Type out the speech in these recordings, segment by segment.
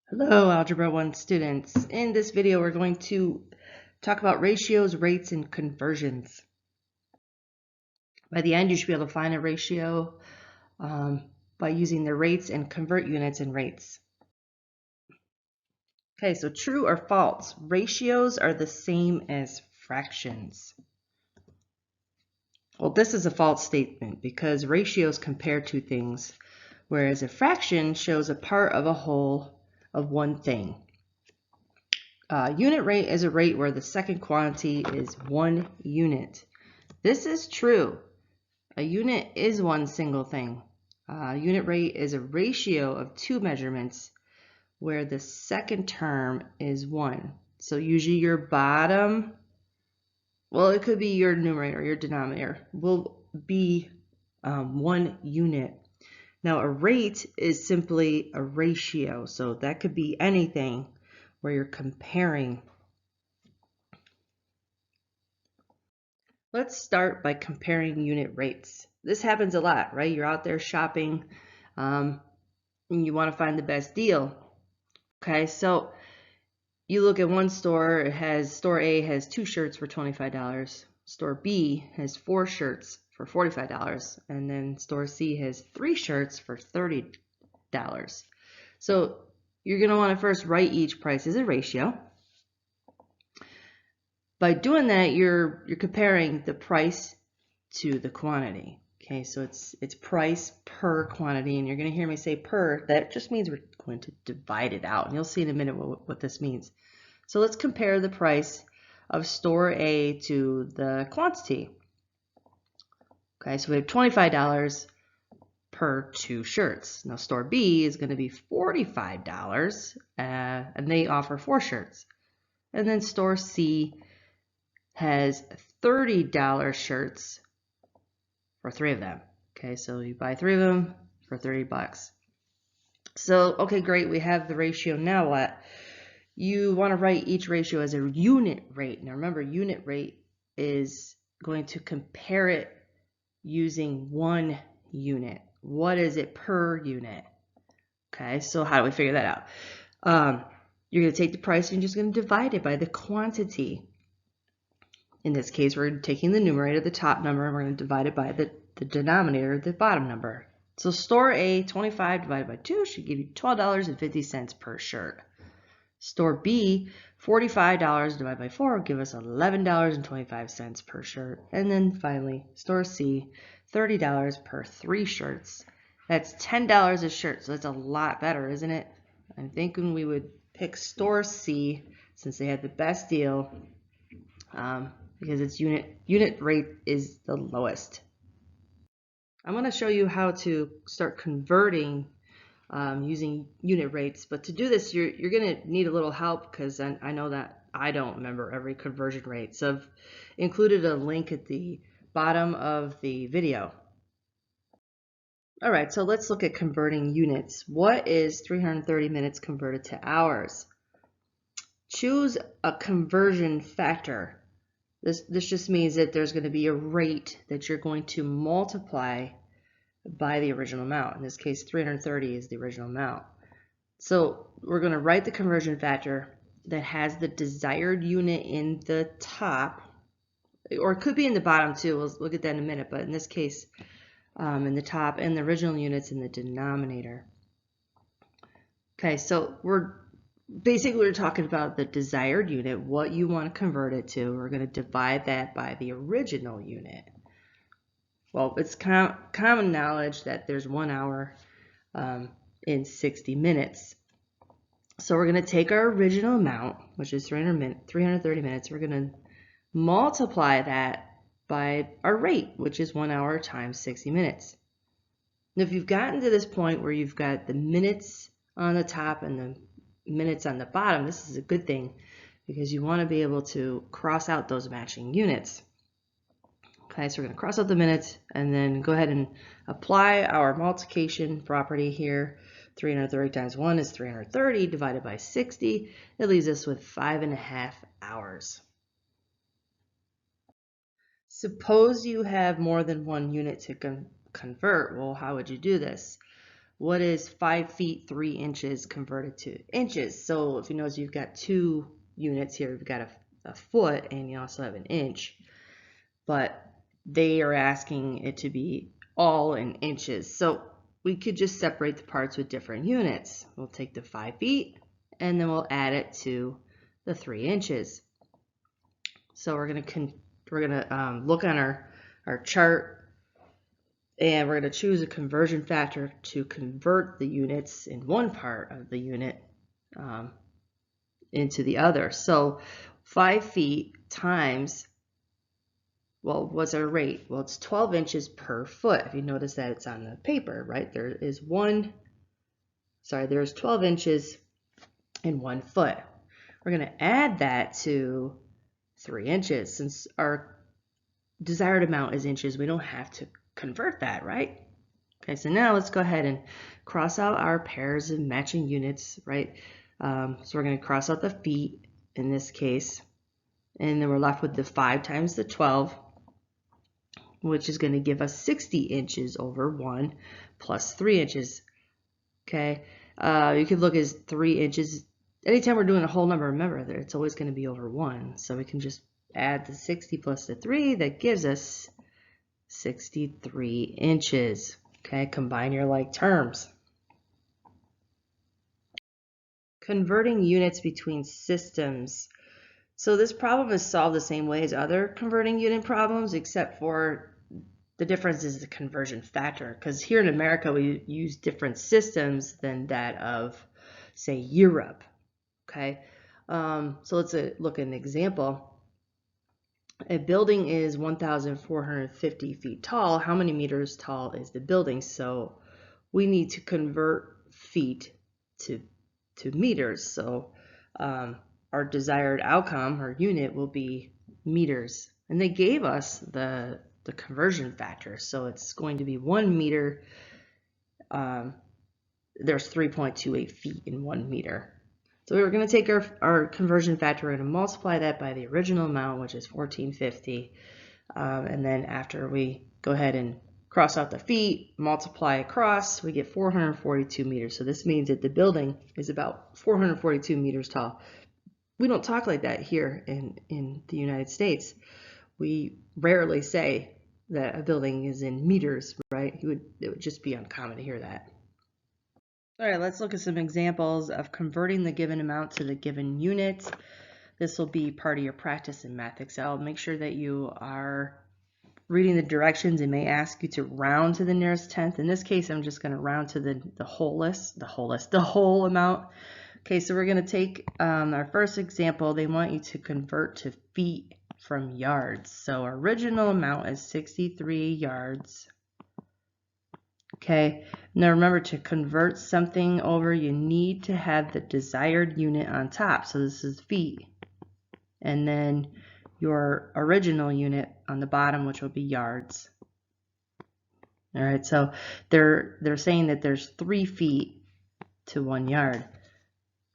Hello, Algebra 1 students. In this video, we're going to talk about ratios, rates, and conversions. By the end, you should be able to find a ratio by using the rates and convert units and rates. Okay, so true or false? Ratios are the same as fractions. Well, this is a false statement because ratios compare two things, whereas a fraction shows a part of a whole of one thing. Unit rate is a rate where the second quantity is 1 unit. This is true. A unit is one single thing. Unit rate is a ratio of two measurements where the second term is 1. So usually your bottom, well, it could be your numerator, your denominator, will be 1 unit. Now a rate is simply a ratio, so that could be anything where you're comparing. Let's start by comparing unit rates. This happens a lot, right? You're out there shopping and you want to find the best deal. Okay, so you look at one store, store A has 2 shirts for $25. Store B has 4 shirts for $45. And then store C has 3 shirts for $30. So you're going to want to first write each price as a ratio. By doing that, you're comparing the price to the quantity. Okay, so it's price per quantity, and you're going to hear me say per. That just means we're going to divide it out, and you'll see in a minute what this means. So let's compare the price of store A to the quantity. Okay, so we have $25 per 2 shirts. Now store B is going to be $45, and they offer 4 shirts. And then store C has $30 shirts for 3 of them. Okay, so you buy 3 of them for $30. So, okay, great, we have the ratio. Now what? You want to write each ratio as a unit rate. Now remember, unit rate is going to compare it using 1 unit. What is it per unit? Okay, so how do we figure that out? You're going to take the price and you're just going to divide it by the quantity. In this case, we're taking the numerator, the top number, and we're going to divide it by the denominator, the bottom number. So store A, 25 divided by 2 should give you $12.50 per shirt. Store B, $45 divided by 4 will give us $11.25 per shirt. And then finally, store C, $30 per 3 shirts. That's $10 a shirt, so that's a lot better, isn't it? I'm thinking we would pick store C since they had the best deal. Because its unit rate is the lowest. I'm going to show you how to start converting using unit rates, but to do this you're going to need a little help because I know that I don't remember every conversion rate. So I've included a link at the bottom of the video. Alright, so let's look at converting units. What is 330 minutes converted to hours? Choose a conversion factor. This just means that there's going to be a rate that you're going to multiply by the original amount. In this case, 330 is the original amount. So we're going to write the conversion factor that has the desired unit in the top, or it could be in the bottom too. We'll look at that in a minute, but in this case, in the top, and the original units in the denominator. Okay, so we're talking about the desired unit, what you want to convert it to. We're going to divide that by the original unit. Well, it's common knowledge that there's 1 hour in 60 minutes. So we're going to take our original amount, which is 330 minutes. We're going to multiply that by our rate, which is 1 hour times 60 minutes. Now, if you've gotten to this point where you've got the minutes on the top and the minutes on the bottom, this is a good thing because you want to be able to cross out those matching units. Okay, so we're going to cross out the minutes and then go ahead and apply our multiplication property here. 330 times 1 is 330 divided by 60. It leaves us with 5.5 hours. Suppose you have more than 1 unit to convert. Well, how would you do this? What is 5 feet 3 inches converted to inches? So if you notice, you've got 2 units here. You've got a foot and you also have an inch, but they are asking it to be all in inches. So we could just separate the parts with different units. We'll take the 5 feet and then we'll add it to the 3 inches. So we're gonna look on our chart, and we're going to choose a conversion factor to convert the units in one part of the unit into the other. So 5 feet times, well, what's our rate? Well, it's 12 inches per foot. If you notice that it's on the paper, right? There's 12 inches in 1 foot. We're going to add that to 3 inches. Since our desired amount is inches, we don't have to convert that, right? Okay, so now let's go ahead and cross out our pairs of matching units, right? So we're going to cross out the feet in this case, and then we're left with the 5 times the 12, which is going to give us 60 inches over 1 plus 3 inches. Okay, you could look as 3 inches. Anytime we're doing a whole number, remember that it's always going to be over 1. So we can just add the 60 plus the 3. That gives us 63 inches. Okay, combine your like terms. Converting units between systems. So this problem is solved the same way as other converting unit problems, except for the difference is the conversion factor. Because here in America, we use different systems than that of, say, Europe. Okay, so let's look at an example. A building is 1,450 feet tall. How many meters tall is the building? So we need to convert feet to meters. So our desired outcome, our unit, will be meters. And they gave us the conversion factor. So it's going to be 1 meter. There's 3.28 feet in 1 meter. So we're going to take our conversion factor, we're going to multiply that by the original amount, which is 1450. And then after we go ahead and cross out the feet, multiply across, we get 442 meters. So this means that the building is about 442 meters tall. We don't talk like that here in the United States. We rarely say that a building is in meters, right? It would just be uncommon to hear that. All right, let's look at some examples of converting the given amount to the given unit. This will be part of your practice in Math Excel. Make sure that you are reading the directions. It may ask you to round to the nearest tenth. In this case, I'm just going to round to the whole amount. Okay, so we're going to take our first example. They want you to convert to feet from yards. So our original amount is 63 yards. Okay, now remember, to convert something over, you need to have the desired unit on top. So this is feet. And then your original unit on the bottom, which will be yards. All right, so they're saying that there's 3 feet to 1 yard.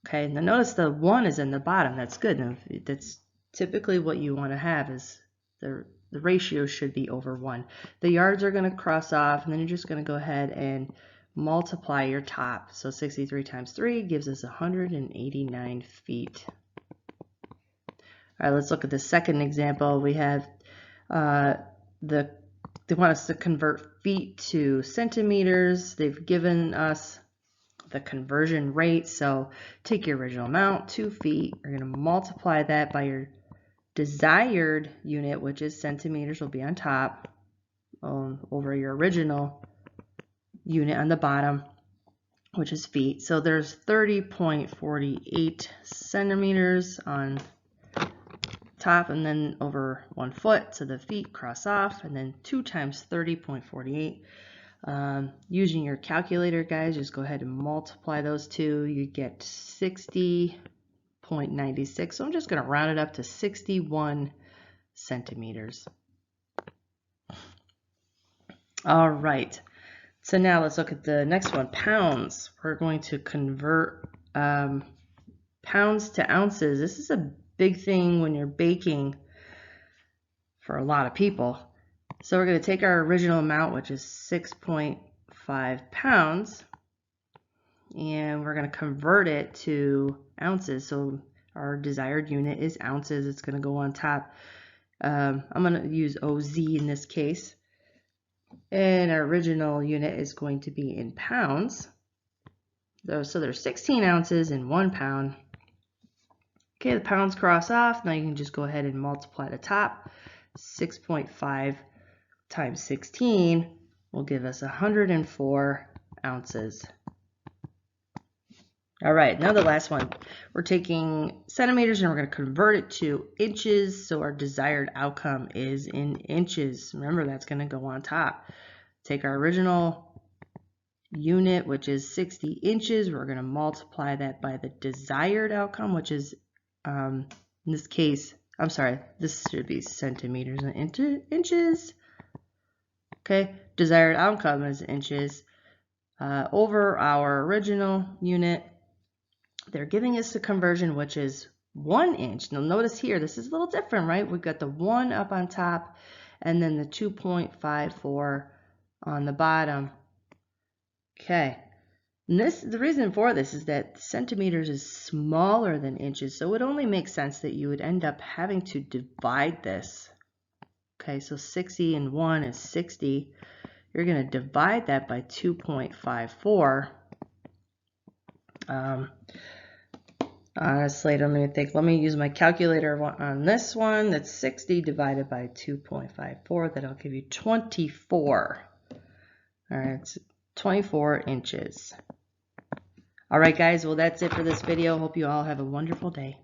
Okay, now notice the 1 is in the bottom. That's good. Now, that's typically what you want to have, is the ratio should be over 1. The yards are going to cross off, and then you're just going to go ahead and multiply your top. So 63 times 3 gives us 189 feet. All right, let's look at the second example. We have they want us to convert feet to centimeters. They've given us the conversion rate. So take your original amount, 2 feet. You're going to multiply that by your desired unit, which is centimeters, will be on top, over your original unit on the bottom, which is feet. So there's 30.48 centimeters on top, and then over 1 foot, so the feet cross off, and then 2 times 30.48. Using your calculator, guys, just go ahead and multiply those two. You get 60.96. So I'm just going to round it up to 61 centimeters. All right. So now let's look at the next one, pounds. We're going to convert pounds to ounces. This is a big thing when you're baking for a lot of people. So we're going to take our original amount, which is 6.5 pounds, and we're going to convert it to ounces. So our desired unit is ounces. It's going to go on top. I'm going to use OZ in this case. And our original unit is going to be in pounds. So there's 16 ounces in 1 pound. Okay, the pounds cross off. Now you can just go ahead and multiply the top. 6.5 times 16 will give us 104 ounces. All right, now the last one. We're taking centimeters and we're going to convert it to inches. So our desired outcome is in inches. Remember, that's going to go on top. Take our original unit, which is 60 inches. We're going to multiply that by the desired outcome, which is, in this case, I'm sorry, this should be centimeters and inches. Okay, desired outcome is inches over our original unit. They're giving us the conversion, which is 1 inch. Now notice here, this is a little different, right? We've got the 1 up on top and then the 2.54 on the bottom. Okay, and the reason for this is that centimeters is smaller than inches, so it only makes sense that you would end up having to divide this. Okay, so 60 and 1 is 60. You're going to divide that by 2.54. Honestly, let me use my calculator on this one. That's 60 divided by 2.54. That'll give you 24. All right, it's 24 inches. All right, guys, well, that's it for this video. Hope you all have a wonderful day.